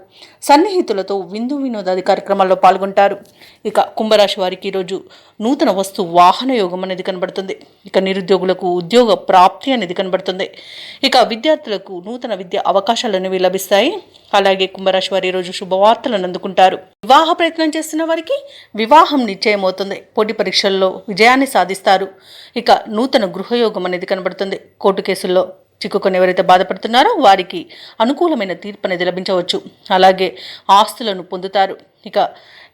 సన్నిహితులతో విందు వినోదాది కార్యక్రమాల్లో పాల్గొంటారు. ఇక కుంభరాశి వారికి ఈరోజు నూతన వస్తు వాహన యోగం అనేది కనబడుతుంది. ఇక నిరుద్యోగులకు ఉద్యోగ ప్రాప్తి అనేది కనబడుతుంది. ఇక విద్యార్థులకు నూతన విద్యా అవకాశాలు అనేవి లభిస్తాయి. అలాగే కుంభరాశి వారి ఈరోజు శుభవార్తలను అందుకుంటారు. వివాహ ప్రయత్నం చేస్తున్న వారికి వివాహం నిశ్చయమవుతుంది. పోటీ పరీక్షల్లో విజయాన్ని సాధిస్తారు. ఇక నూతన గృహయోగం అనేది కనబడుతుంది. కోర్టు కేసుల్లో చిక్కుకొని ఎవరైతే బాధపడుతున్నారో వారికి అనుకూలమైన తీర్పు అనేది లభించవచ్చు. అలాగే ఆస్తులను పొందుతారు. ఇక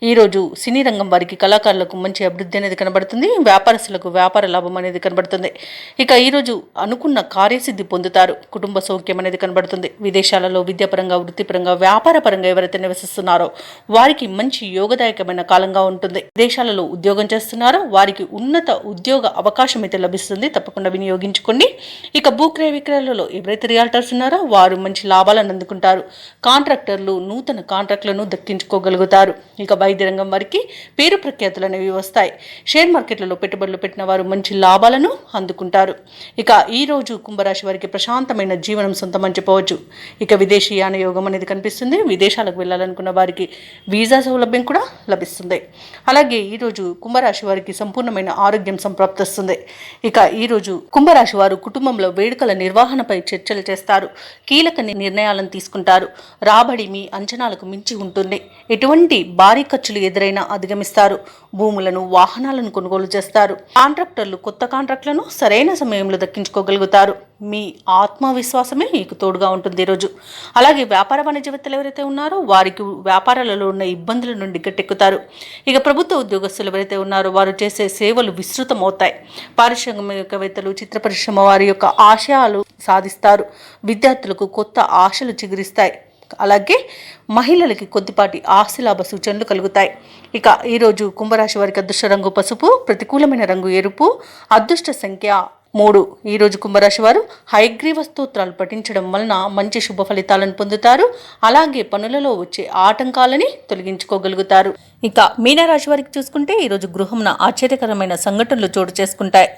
ఈరోజు సినీ రంగం వారికి, కళాకారులకు మంచి అభివృద్ధి అనేది కనబడుతుంది. వ్యాపారస్తులకు వ్యాపార లాభం అనేది కనబడుతుంది. ఇక ఈరోజు అనుకున్న కార్యసిద్ధి పొందుతారు. కుటుంబ సౌఖ్యం అనేది కనబడుతుంది. విదేశాలలో విద్యాపరంగా, వృత్తిపరంగా, వ్యాపారపరంగా ఎవరైతే నివసిస్తున్నారో వారికి మంచి యోగదాయకమైన కాలంగా ఉంటుంది. విదేశాలలో ఉద్యోగం చేస్తున్నారో వారికి ఉన్నత ఉద్యోగ అవకాశం అయితే లభిస్తుంది. తప్పకుండా వినియోగించుకోండి. ఇక భూక్రయ విక్రయాలలో ఎవరైతే రియాల్టర్స్ ఉన్నారో వారు మంచి లాభాలను అందుకుంటారు. కాంట్రాక్టర్లు నూతన కాంట్రాక్టులను దక్కించుకోగలుగుతారు. ఇక వైద్య రంగం వారికి పేరు ప్రఖ్యాతులు అనేవి వస్తాయి. షేర్ మార్కెట్లలో పెట్టుబడులు పెట్టిన వారు మంచి లాభాలను అందుకుంటారు. ఇక ఈ రోజు కుంభరాశి వారికి ప్రశాంతమైన జీవనం సొంతమని చెప్పవచ్చు. ఇక విదేశీయాన యోగం అనేది కనిపిస్తుంది. విదేశాలకు వెళ్ళాలనుకున్న వారికి వీసా సౌలభ్యం కూడా లభిస్తుంది. అలాగే ఈరోజు కుంభరాశి వారికి సంపూర్ణమైన ఆరోగ్యం సంప్రాప్తిస్తుంది. ఇక ఈరోజు కుంభరాశి వారు కుటుంబంలో వేడుకల నిర్వహణపై చర్చలు చేస్తారు. కీలక నిర్ణయాలను తీసుకుంటారు. రాబడి మీ అంచనాలకు మించి ఉంటుంది. ఎటువంటి భారీ ఖర్చులు ఎదురైనా అధిగమిస్తారు. భూములను, వాహనాలను కొనుగోలు చేస్తారు. కాంట్రాక్టర్లు కొత్త కాంట్రాక్టులను సరైన సమయంలో దక్కించుకోగలుగుతారు. మీ ఆత్మవిశ్వాసమే మీకు తోడుగా ఉంటుంది ఈరోజు. అలాగే వ్యాపార వాణిజ్యవేత్తలు ఎవరైతే ఉన్నారో వారికి వ్యాపారాలలో ఉన్న ఇబ్బందుల నుండి గట్టెక్కుతారు. ఇక ప్రభుత్వ ఉద్యోగస్తులు ఎవరైతే ఉన్నారో వారు చేసే సేవలు విస్తృతమవుతాయి. పారిశ్రామికవేత్తలు, చిత్ర పరిశ్రమ వారి యొక్క ఆశయాలు సాధిస్తారు. విద్యార్థులకు కొత్త ఆశలు చిగురిస్తాయి. అలాగే మహిళలకి కొద్దిపాటి ఆస్తిలాభ సూచనలు కలుగుతాయి. ఇక ఈరోజు కుంభరాశి వారికి అదృష్ట రంగు పసుపు, ప్రతికూలమైన రంగు ఎరుపు, అదృష్ట సంఖ్య 3. ఈరోజు కుంభరాశి వారు హయగ్రీవ స్తోత్రాలు పఠించడం వలన మంచి శుభ ఫలితాలను పొందుతారు. అలాగే పనులలో వచ్చే ఆటంకాలని తొలగించుకోగలుగుతారు. ఇక మీనరాశి వారికి చూసుకుంటే ఈరోజు గృహంన ఆశ్చర్యకరమైన సంఘటనలు చోటు చేసుకుంటాయి.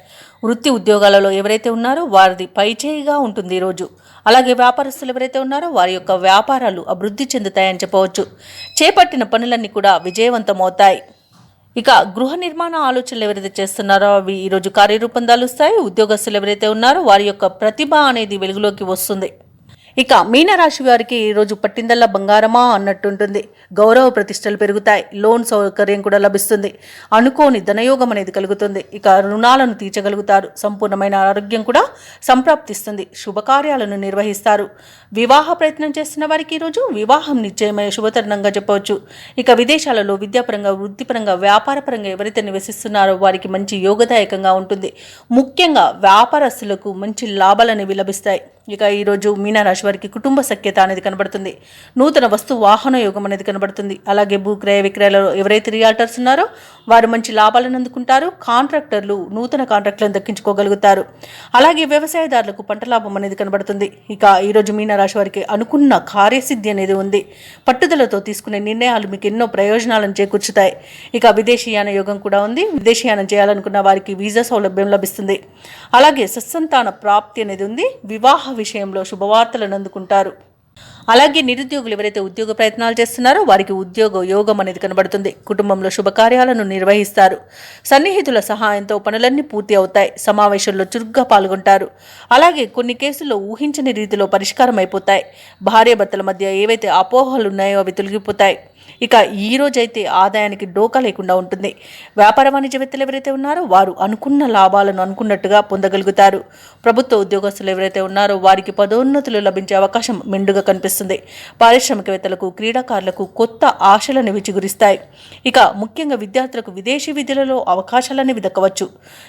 వృత్తి ఉద్యోగాలలో ఎవరైతే ఉన్నారో వారిది పైచేయిగా ఉంటుంది ఈరోజు. అలాగే వ్యాపారస్తులు ఎవరైతే ఉన్నారో వారి యొక్క వ్యాపారాలు అభివృద్ధి చెందుతాయని చెప్పవచ్చు. చేపట్టిన పనులన్నీ కూడా విజయవంతమవుతాయి. ఇక గృహ నిర్మాణ ఆలోచనలు ఎవరైతే చేస్తున్నారో అవి ఈరోజు కార్యరూపం దాలుస్తాయి. ఉద్యోగస్తులు ఎవరైతే ఉన్నారో వారి యొక్క ప్రతిభ అనేది వెలుగులోకి వస్తుంది. ఇక మీనరాశి వారికి ఈరోజు పట్టిందల్లా బంగారమా అన్నట్టుంటుంది. గౌరవ ప్రతిష్టలు పెరుగుతాయి. లోన్ సౌకర్యం కూడా లభిస్తుంది. అనుకోని ధనయోగం అనేది కలుగుతుంది. ఇక రుణాలను తీర్చగలుగుతారు. సంపూర్ణమైన ఆరోగ్యం కూడా సంప్రాప్తిస్తుంది. శుభకార్యాలను నిర్వహిస్తారు. వివాహ ప్రయత్నం చేస్తున్న వారికి ఈరోజు వివాహం నిశ్చయమైన శుభతరుణంగా చెప్పవచ్చు. ఇక విదేశాలలో విద్యాపరంగా, వృత్తిపరంగా, వ్యాపారపరంగా ఎవరైతే నివసిస్తున్నారో వారికి మంచి యోగదాయకంగా ఉంటుంది. ముఖ్యంగా వ్యాపారస్తులకు మంచి లాభాలు అనేవి లభిస్తాయి. ఇక ఈరోజు మీనరాశి వారికి కుటుంబ సఖ్యత అనేది కనబడుతుంది. నూతన వస్తు వాహన యోగం అనేది కనబడుతుంది. అలాగే భూక్రయ విక్రయాలలో ఎవరైతే రియాల్టర్స్ ఉన్నారో వారు మంచి లాభాలను అందుకుంటారు. కాంట్రాక్టర్లు నూతన కాంట్రాక్టులను దక్కించుకోగలుగుతారు. అలాగే వ్యవసాయదారులకు పంట లాభం అనేది కనబడుతుంది. ఇక ఈరోజు మీనరాశి వారికి అనుకున్న కార్యసిద్ధి అనేది ఉంది. పట్టుదలతో తీసుకునే నిర్ణయాలు మీకు ఎన్నో ప్రయోజనాలను చేకూర్చుతాయి. ఇక విదేశీయాన యోగం కూడా ఉంది. విదేశీయానం చేయాలనుకున్న వారికి వీసా సౌలభ్యం లభిస్తుంది. అలాగే సత్సంతాన ప్రాప్తి అనేది ఉంది. వివాహ విషయంలో శుభవార్తలను అందుకుంటారు. అలాగే నిరుద్యోగులు ఎవరైతే ఉద్యోగ ప్రయత్నాలు చేస్తున్నారో వారికి ఉద్యోగ యోగం అనేది కనబడుతుంది. కుటుంబంలో శుభకార్యాలను నిర్వహిస్తారు. సన్నిహితుల సహాయంతో పనులన్నీ పూర్తి అవుతాయి. సమావేశంలో చురుగ్గా పాల్గొంటారు. అలాగే కొన్ని కేసుల్లో ఊహించని రీతిలో పరిష్కారం అయిపోతాయి. భార్యాభర్తల మధ్య ఏవైతే అపోహలు ఉన్నాయో అవి తొలగిపోతాయి. ఇక ఈ రోజైతే ఆదాయానికి డోకా లేకుండా ఉంటుంది. వ్యాపార వాణిజ్యవేత్తలు ఎవరైతే ఉన్నారో వారు అనుకున్న లాభాలను అనుకున్నట్టుగా పొందగలుగుతారు. ప్రభుత్వ ఉద్యోగస్తులు ఎవరైతే ఉన్నారో వారికి పదోన్నతులు లభించే అవకాశం మెండుగా కనిపిస్తుంది. పారిశ్రామికవేత్తలకు, క్రీడాకారులకు కొత్త ఆశలను విచిగురిస్తాయి. ఇక ముఖ్యంగా విద్యార్థులకు విదేశీ విద్యలలో అవకాశాలనేవి దక్కవచ్చు.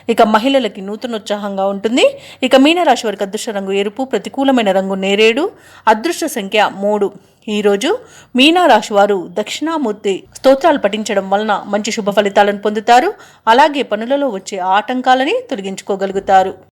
ఇక మహిళలకి నూతనోత్సాహంగా ఉంటుంది. ఇక మీనరాశి వారికి అదృష్ట రంగు ఎరుపు, ప్రతికూలమైన రంగు నేరేడు, అదృష్ట సంఖ్య 3. ఈరోజు మీనరాశి వారు దక్షిణామూర్తి స్తోత్రాలు పఠించడం వలన మంచి శుభ ఫలితాలను పొందుతారు. అలాగే పనులలో వచ్చే ఆటంకాలని తొలగించుకోగలుగుతారు.